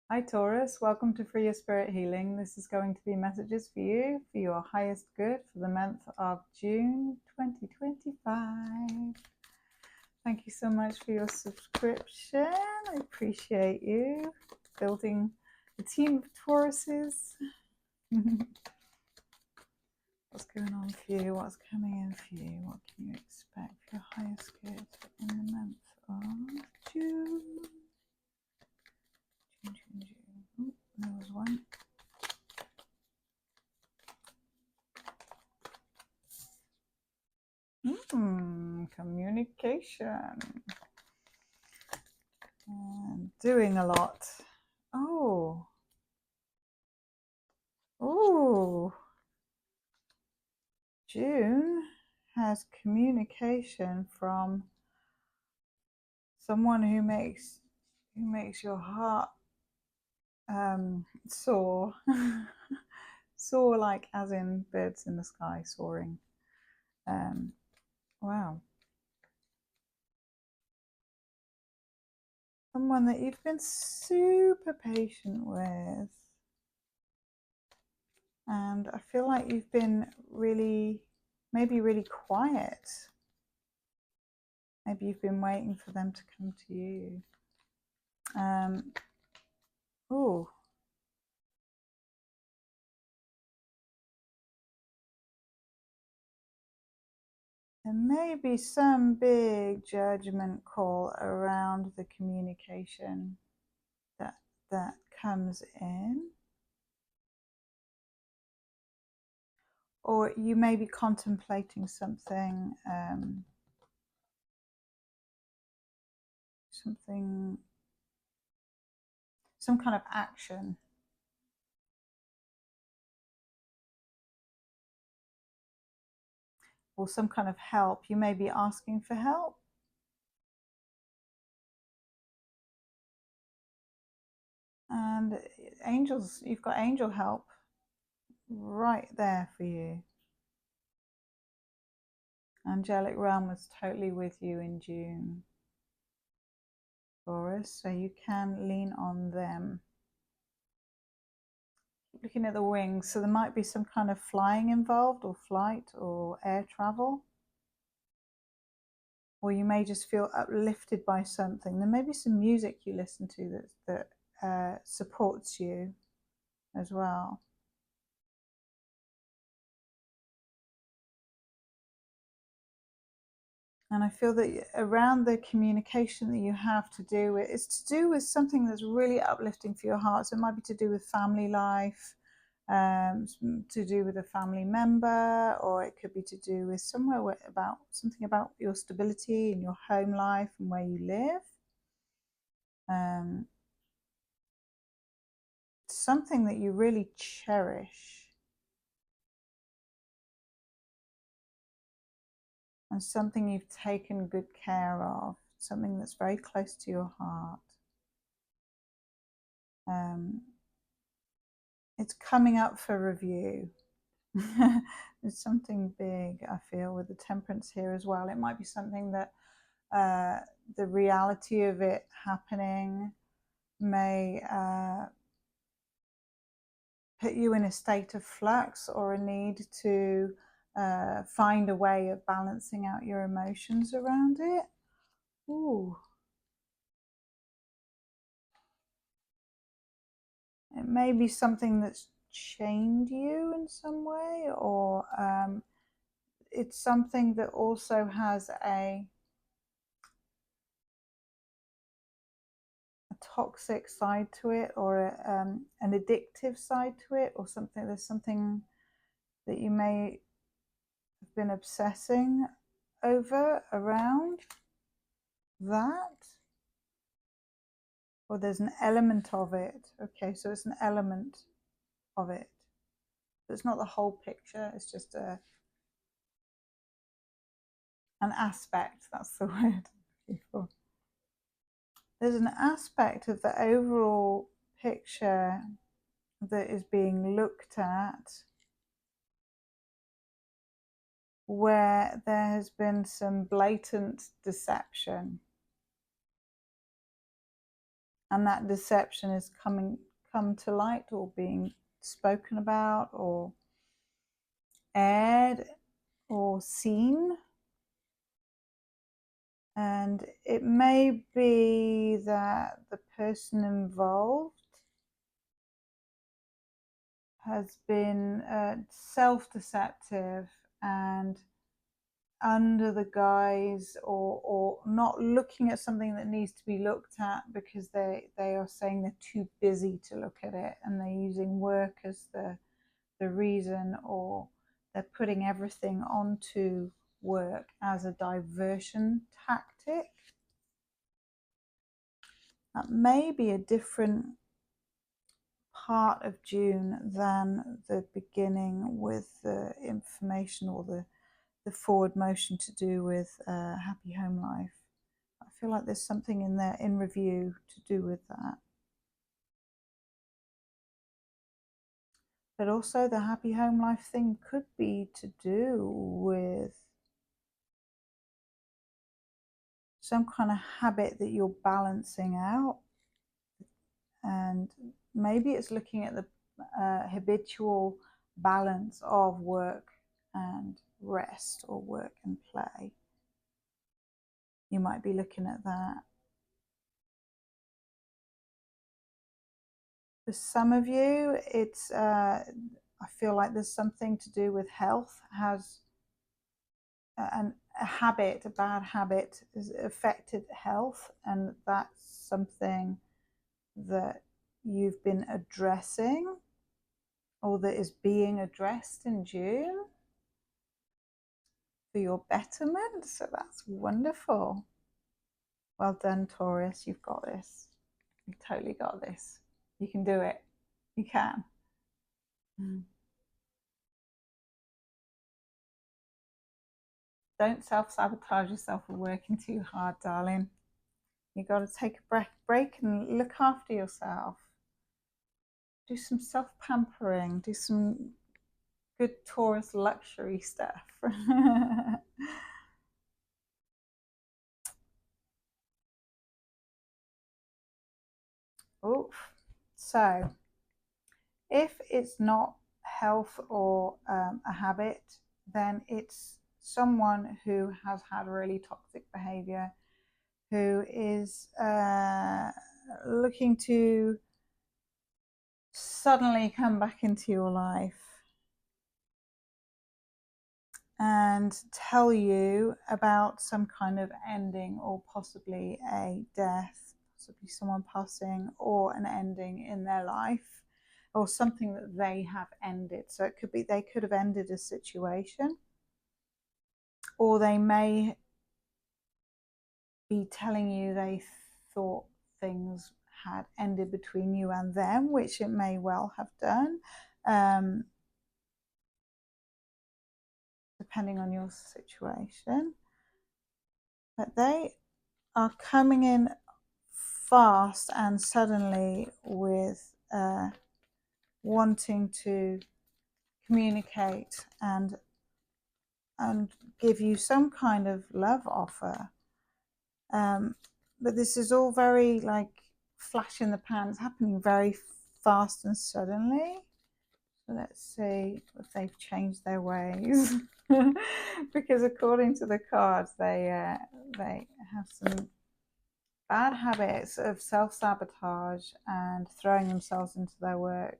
Hi Taurus, welcome to Free Your Spirit Healing. This is going to be messages for you for your highest good for the month of June 2025. Thank you so much for your subscription. I appreciate you building a team of Tauruses. What's going on for you? What's coming in for you? What can you expect for your highest good in the month of June? June. Oh, there was one. Communication. And doing a lot. Oh. June has communication from someone who makes your heart soar. Soar, like as in birds in the sky soaring. Wow. Someone that you've been super patient with. And I feel like you've been maybe really quiet. Maybe you've been waiting for them to come to you. Oh. There may be some big judgment call around the communication that comes in. Or you may be contemplating something, some kind of action. Or some kind of help. You may be asking for help. And angels, you've got angel help right there for you. Angelic realm was totally with you in June, Taurus, so you can lean on them. Keep looking at the wings, so there might be some kind of flying involved, or flight, or air travel. Or you may just feel uplifted by something. There may be some music you listen to that supports you as well. And I feel that around the communication that you have to do with, it's to do with something that's really uplifting for your heart. So it might be to do with family life, to do with a family member, or it could be to do with something about your stability in your home life and where you live. Something that you really cherish. And something you've taken good care of, something that's very close to your heart. It's coming up for review. There's something big, I feel, with the Temperance here as well. It might be something that the reality of it happening may put you in a state of flux, or a need to find a way of balancing out your emotions around it. Ooh. It may be something that's chained you in some way, or it's something that also has a toxic side to it, or an addictive side to it, or something. There's something that you may have been obsessing over around that, or there's an element of it. Okay, so it's an element of it. It's not the whole picture, it's just an aspect. That's the word. There's an aspect of the overall picture that is being looked at where there has been some blatant deception. and that deception is come to light, or being spoken about, or aired, or seen. And it may be that the person involved has been self-deceptive and under the guise, or not looking at something that needs to be looked at, because they are saying they're too busy to look at it, and they're using work as the reason, or they're putting everything onto work as a diversion tactic. That may be a different part of June than the beginning with the information, or the forward motion to do with happy home life. I feel like there's something in there in review to do with that. But also the happy home life thing could be to do with some kind of habit that you're balancing out. And maybe it's looking at the habitual balance of work and rest, or work and play. You might be looking at that. For some of you, it's I feel like there's something to do with health. Has a habit, a bad habit, has affected health, and that's something that you've been addressing, or that is being addressed in June for your betterment. So that's wonderful. Well done, Taurus. You've got this. You've totally got this. You can do it. You can. Don't self-sabotage yourself for working too hard, darling. You've got to take a break and look after yourself. Do some self-pampering. Do some good Taurus luxury stuff. Oh, so if it's not health or a habit, then it's someone who has had really toxic behavior, who is looking to suddenly come back into your life and tell you about some kind of ending, or possibly a death, possibly someone passing, or an ending in their life, or something that they have ended. So it could be they could have ended a situation, or they may be telling you they thought things had ended between you and them, which it may well have done, depending on your situation. But they are coming in fast and suddenly with wanting to communicate and give you some kind of love offer. But this is all very like flash in the pan. It's happening very fast and suddenly. So let's see if they've changed their ways. Because according to the cards, they have some bad habits of self-sabotage and throwing themselves into their work.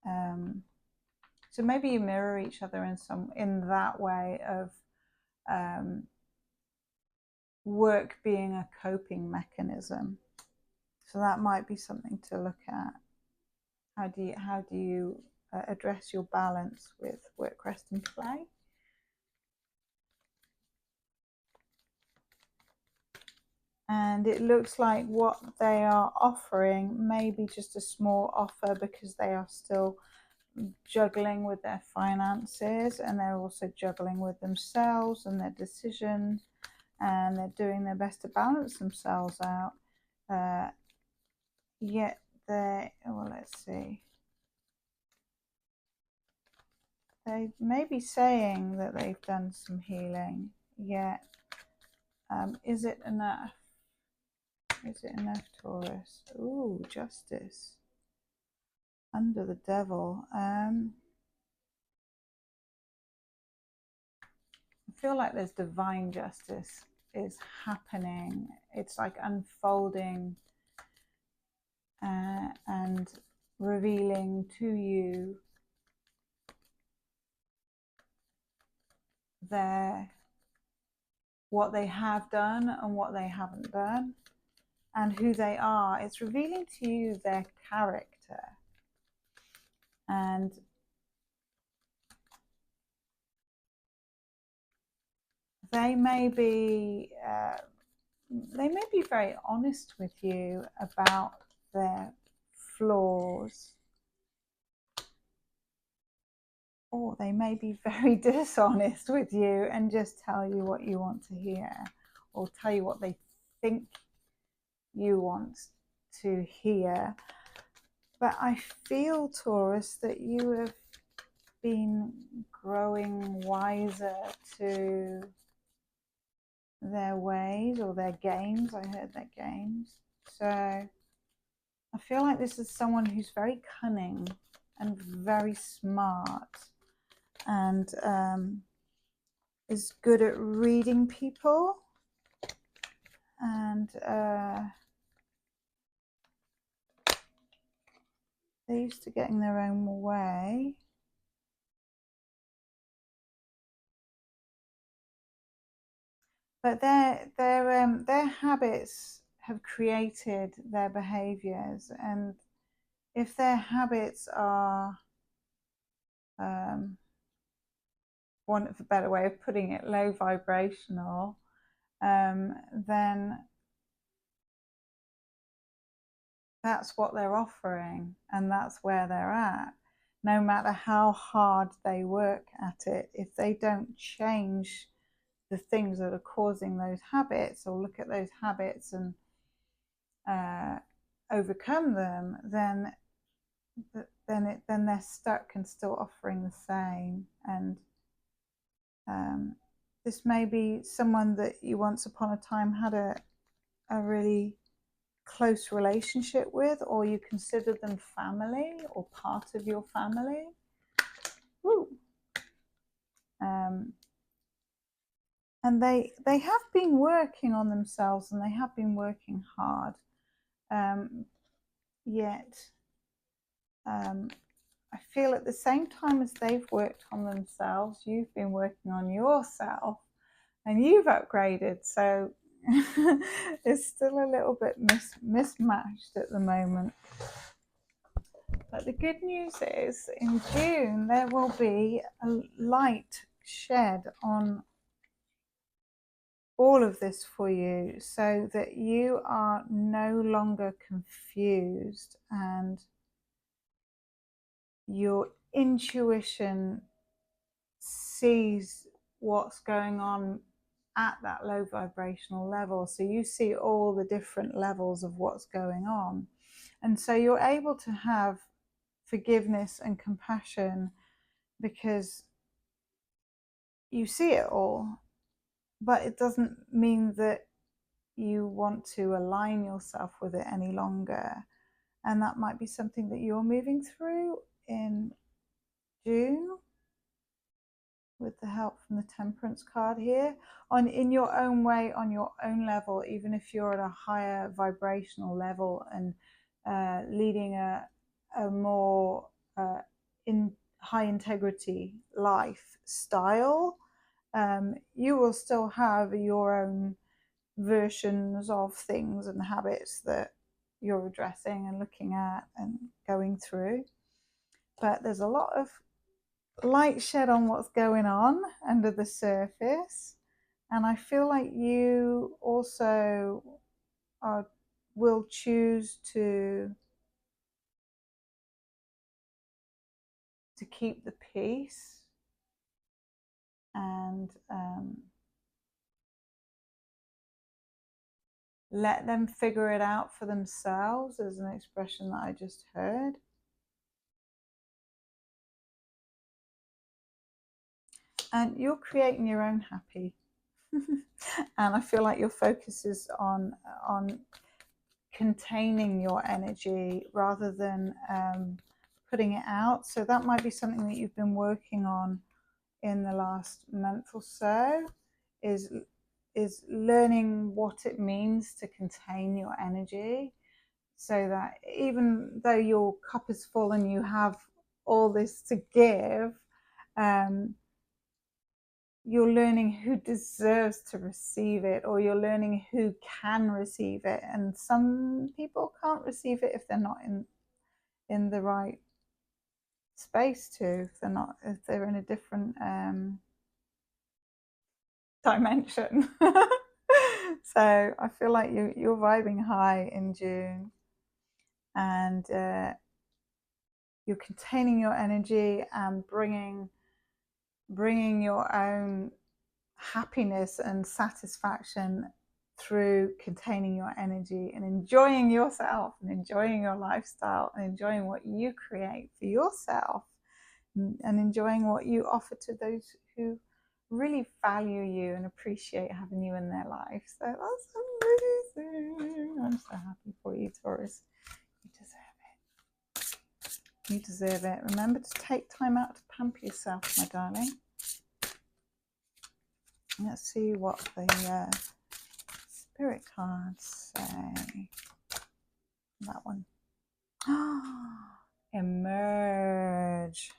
So maybe you mirror each other in that way of work being a coping mechanism. So that might be something to look at. How do you address your balance with work, rest, and play? And it looks like what they are offering may be just a small offer, because they are still juggling with their finances, and they're also juggling with themselves and their decisions, and they're doing their best to balance themselves out. Yet they, well, let's see. They may be saying that they've done some healing, yet is it enough? Is it enough, Taurus? Ooh, justice. Under the devil. I feel like there's divine justice is happening. It's like unfolding and revealing to you what they have done and what they haven't done, and who they are. It's revealing to you their character. And they may be very honest with you about their flaws, or they may be very dishonest with you and just tell you what you want to hear, or tell you what they think you want to hear. But I feel, Taurus, that you have been growing wiser to their ways or their games. I heard their games. So I feel like this is someone who's very cunning and very smart, and is good at reading people, and they're used to getting their own way. But their habits have created their behaviors, and if their habits are, want of a better way of putting it, low vibrational, then that's what they're offering, and that's where they're at. No matter how hard they work at it, if they don't change the things that are causing those habits, or look at those habits and overcome them, then they're stuck and still offering the same. And this may be someone that you once upon a time had a really close relationship with, or you consider them family or part of your family. Woo. And they have been working on themselves, and they have been working hard. Yet I feel at the same time as they've worked on themselves, you've been working on yourself, and you've upgraded. So it's still a little bit mismatched at the moment. But the good news is, in June, there will be a light shed on all of this for you, so that you are no longer confused, and your intuition sees what's going on at that low vibrational level. So you see all the different levels of what's going on, and so you're able to have forgiveness and compassion because you see it all. But it doesn't mean that you want to align yourself with it any longer. And that might be something that you're moving through in June, with the help from the Temperance card here, in your own way, on your own level. Even if you're at a higher vibrational level and leading a more high integrity lifestyle, you will still have your own versions of things and habits that you're addressing and looking at and going through. But there's a lot of light shed on what's going on under the surface, and I feel like you also will choose to keep the peace and let them figure it out for themselves, is an expression that I just heard. And you're creating your own happy. And I feel like your focus is on containing your energy rather than putting it out. So that might be something that you've been working on in the last month or so, is learning what it means to contain your energy, so that even though your cup is full and you have all this to give, you're learning who deserves to receive it, or you're learning who can receive it. And some people can't receive it if they're not in the right space to, if they're in a different dimension. So I feel like you're vibing high in June, and you're containing your energy and bringing your own happiness and satisfaction through containing your energy and enjoying yourself and enjoying your lifestyle and enjoying what you create for yourself, and enjoying what you offer to those who really value you and appreciate having you in their life. So that's amazing. I'm so happy for you, Taurus. You deserve it. You deserve it. Remember to take time out to pamper yourself, my darling. Let's see what the spirit cards say. That one. Emerge.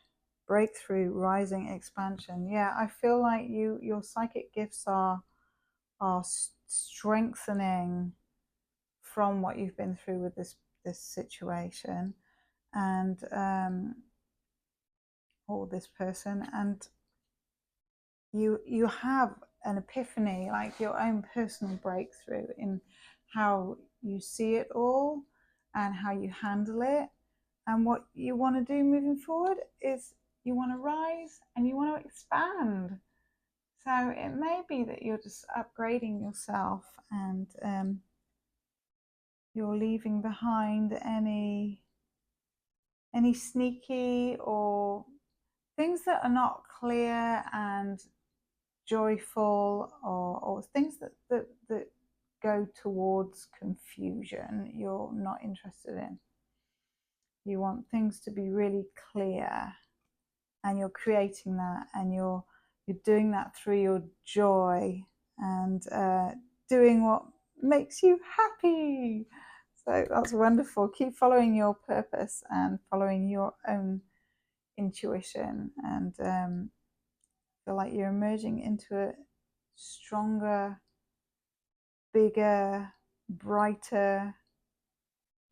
Breakthrough, rising, expansion. Yeah, I feel like your psychic gifts are strengthening from what you've been through with this situation, and or this person, and you have an epiphany, like your own personal breakthrough in how you see it all and how you handle it. And what you want to do moving forward is you want to rise and you want to expand. So it may be that you're just upgrading yourself, and you're leaving behind any sneaky or things that are not clear and joyful, or things that go towards confusion you're not interested in. You want things to be really clear, and you're creating that, and you're doing that through your joy and doing what makes you happy. So that's wonderful. Keep following your purpose and following your own intuition, and feel like you're emerging into a stronger, bigger, brighter,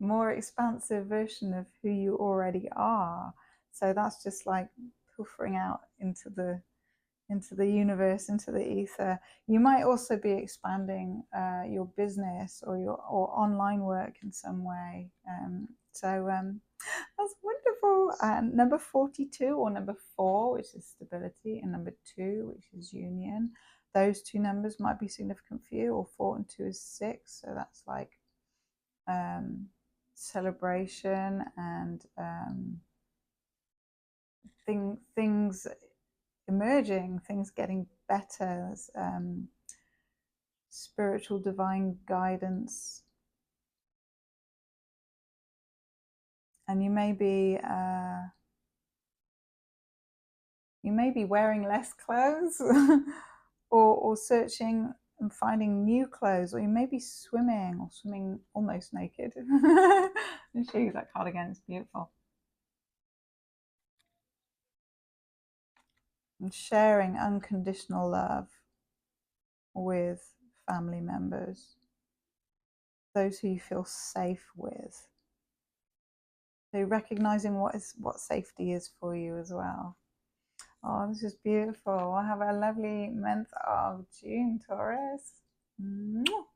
more expansive version of who you already are. So that's just like puffering out into the universe, into the ether. You might also be expanding your business or or online work in some way. So that's wonderful. And number 42 or number 4, which is stability, and number 2, which is union. Those two numbers might be significant for you. Or 4 and 2 is 6. So that's like celebration and things emerging, things getting better, spiritual divine guidance. And you may be wearing less clothes or searching and finding new clothes, or you may be swimming almost naked. I'll show you that card again, it's beautiful. And sharing unconditional love with family members, those who you feel safe with. So recognizing what safety is for you as well. Oh, this is beautiful. Have a lovely month of June, Taurus. Mwah.